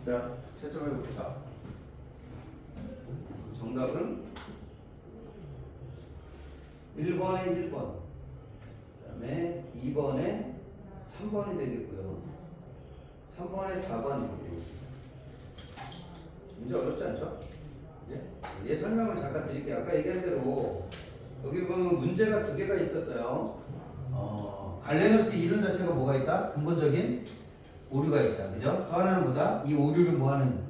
자, 채점해 봅시다. 정답은 1번에 1번, 그 다음에 2번에 3번이 되겠고요. 3번에 4번이 되겠습니다. 문제 어렵지 않죠? 이제 얘 설명을 잠깐 드릴게요. 아까 얘기한 대로 여기 보면 문제가 두 개가 있었어요. 갈레누스 이론 자체가 뭐가 있다? 근본적인 오류가 있다. 그죠? 또 하나는 뭐다? 이 오류를 뭐하는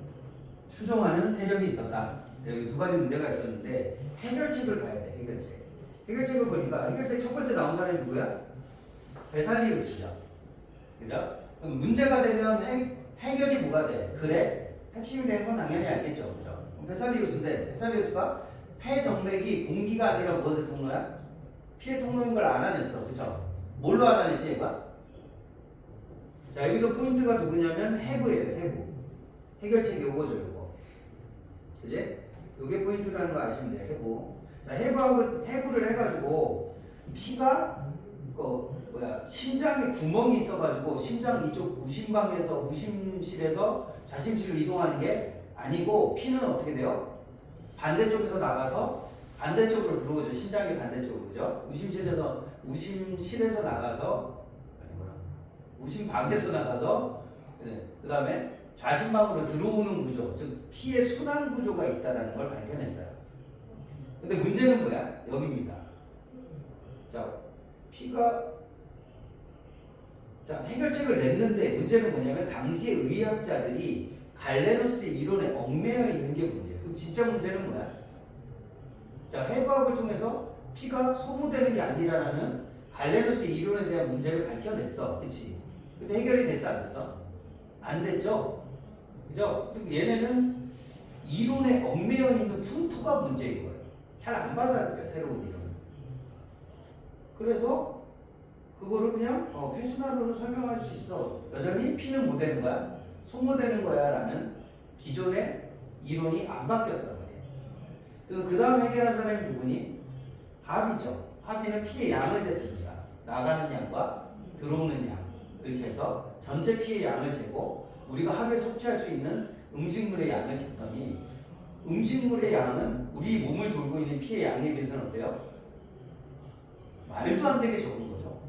추종하는 세력이 있었다. 여기 두 가지 문제가 있었는데 해결책을 봐야 돼. 해결책. 해결책을 보니까 해결책 첫 번째 나온 사람이 누구야? 베살리우스죠. 그죠? 그럼 문제가 되면 해결이 뭐가 돼? 그래? 핵심이 되는 건 당연히 알겠죠. 그죠? 베살리우스인데 베살리우스가 폐 정맥이 공기가 아니라 무엇의 통로야? 피의 통로인 걸 알아냈어. 그죠? 뭘로 알아냈지 얘가? 자, 여기서 포인트가 누구냐면 해부예요. 해부. 해결책이 요거죠. 요거. 그지? 요게 포인트라는 거 아시면 돼요. 해부. 자, 해부를 해가지고 피가 심장에 구멍이 있어가지고 심장 이쪽 우심방에서 우심실에서 좌심실로 이동하는 게 아니고 피는 어떻게 돼요? 반대쪽에서 나가서 반대쪽으로 들어오죠. 심장의 반대쪽으로. 그죠? 우심실에서 나가서 우심방에서 나가서 그 다음에 좌심방으로 들어오는 구조, 즉 피의 순환 구조가 있다는 걸 발견했어요. 근데 문제는 뭐야? 여기입니다. 자, 피가 해결책을 냈는데 문제는 뭐냐면 당시의 의학자들이 갈레누스의 이론에 얽매여 있는 게 문제예요. 그럼 진짜 문제는 뭐야? 자, 해부학을 통해서 피가 소모되는 게 아니라는 갈레누스의 이론에 대한 문제를 밝혀냈어. 그치? 근데 해결이 됐어, 안 됐어? 안 됐죠? 그죠? 그리고 얘네는 이론에 얽매여 있는 풍토가 문제인 거예요. 잘 안 받아들여, 새로운 이론을. 그래서 그거를 그냥 폐순환으로 설명할 수 있어. 여전히 피는 뭐 되는 거야? 소모되는 거야 라는 기존의 이론이 안 바뀌었단 말이에요. 그래서 그 다음 해결한 사람이 누구니? 하비죠. 하비는 피의 양을 쟀습니다. 나가는 양과 들어오는 양을 재서 전체 피의 양을 재고 우리가 하루에 섭취할 수 있는 음식물의 양을 쟀더니 음식물의 양은 우리 몸을 돌고 있는 피의 양에 비해서는 어때요? 말도 안 되게 적은 거죠.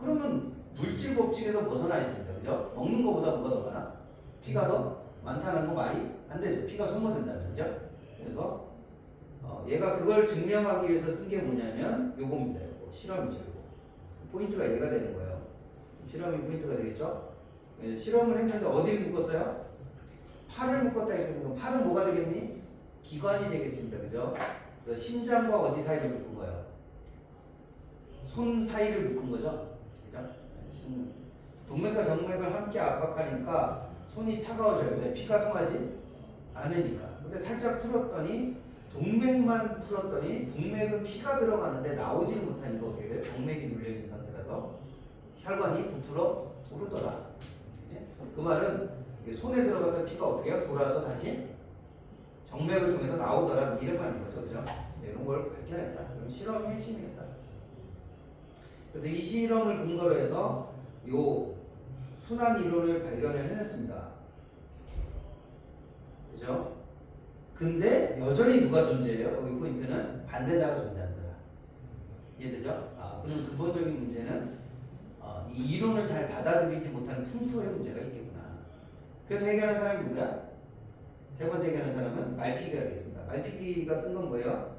그러면 물질 법칙에서 벗어나 있습니다. 그죠? 먹는 것보다 뭐가 더 많아? 피가 더 많다는 거 말이 안 되죠. 피가 소모된다는 거죠. 그래서 얘가 그걸 증명하기 위해서 쓴 게 뭐냐면 요겁니다. 요거 실험이죠. 요거. 포인트가 얘가 되는 거예요. 실험이 포인트가 되겠죠? 실험을 했는데 어디를 묶었어요? 팔을 묶었다 했으니까 팔은 뭐가 되겠니? 기관이 되겠습니다. 그죠? 그래서 심장과 어디 사이를 묶은 거예요? 손 사이를 묶은 거죠. 그죠? 동맥과 정맥을 함께 압박하니까 손이 차가워져요. 왜? 피가 통하지 않으니까. 근데 살짝 풀었더니 동맥만 풀었더니 동맥은 피가 들어가는데 나오질 못하니까 어떻게 돼요? 정맥이 눌려있는 상태라서 혈관이 부풀어 오르더라. 그치? 그 말은 손에 들어갔던 피가 어떻게 해요? 돌아서 다시 정맥을 통해서 나오더라. 이런 말인 거죠. 그죠? 이런 걸 밝혀냈다. 그럼 실험이 핵심이었다. 그래서 이 실험을 근거로 해서 요 순환 이론을 발견을 해냈습니다. 그죠? 근데 여전히 누가 존재해요? 여기 포인트는 반대자가 존재한다. 이해되죠? 그럼 근본적인 문제는 이 이론을 잘 받아들이지 못하는 풍토의 문제가 있겠구나. 그래서 해결한 사람이 누구야? 세 번째 해결한 사람은 말피기가 되겠습니다. 말피기가 쓴 건 뭐예요?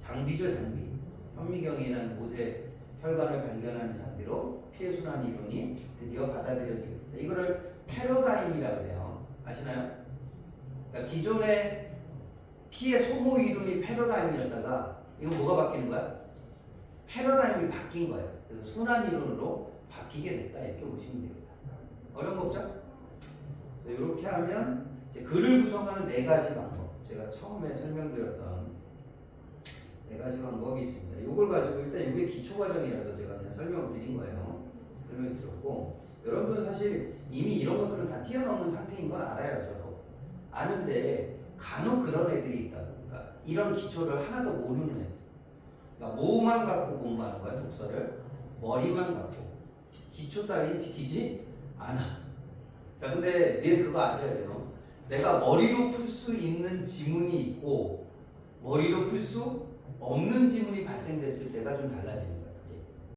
장비죠, 장비. 현미경이라는 곳에 혈관을 발견하는 장비로 피해 순환 이론이 드디어 받아들여지겠다. 이거를 패러다임이라고 그래요. 아시나요? 그러니까 기존의 피해 소모 이론이 패러다임이었다가 이거 뭐가 바뀌는 거야? 패러다임이 바뀐 거예요. 그래서 순환 이론으로 바뀌게 됐다. 이렇게 보시면 됩니다. 어려운 거 없죠? 그래서 이렇게 하면 이제 글을 구성하는 네 가지 방법. 제가 처음에 설명드렸던 네 가지 방법이 있습니다. 이걸 가지고 일단 이게 기초 과정이라서 제가 그냥 설명을 드린 거예요. 설명을 드렸고 여러분 사실 이미 이런 것들은 다 뛰어넘은 상태인 건 알아요. 저도 아는데 간혹 그런 애들이 있다. 그러니까 이런 기초를 하나도 모르는 애들. 그러니까 뭐만 갖고 공부하는 거야 독서를. 머리만 갖고 기초 따위는 지키지 않아. 자, 근데 내 그거 아셔야 돼요. 내가 머리로 풀 수 있는 지문이 있고 머리로 풀 수 없는 지문이 발생됐을 때가 좀 달라지는 거예요.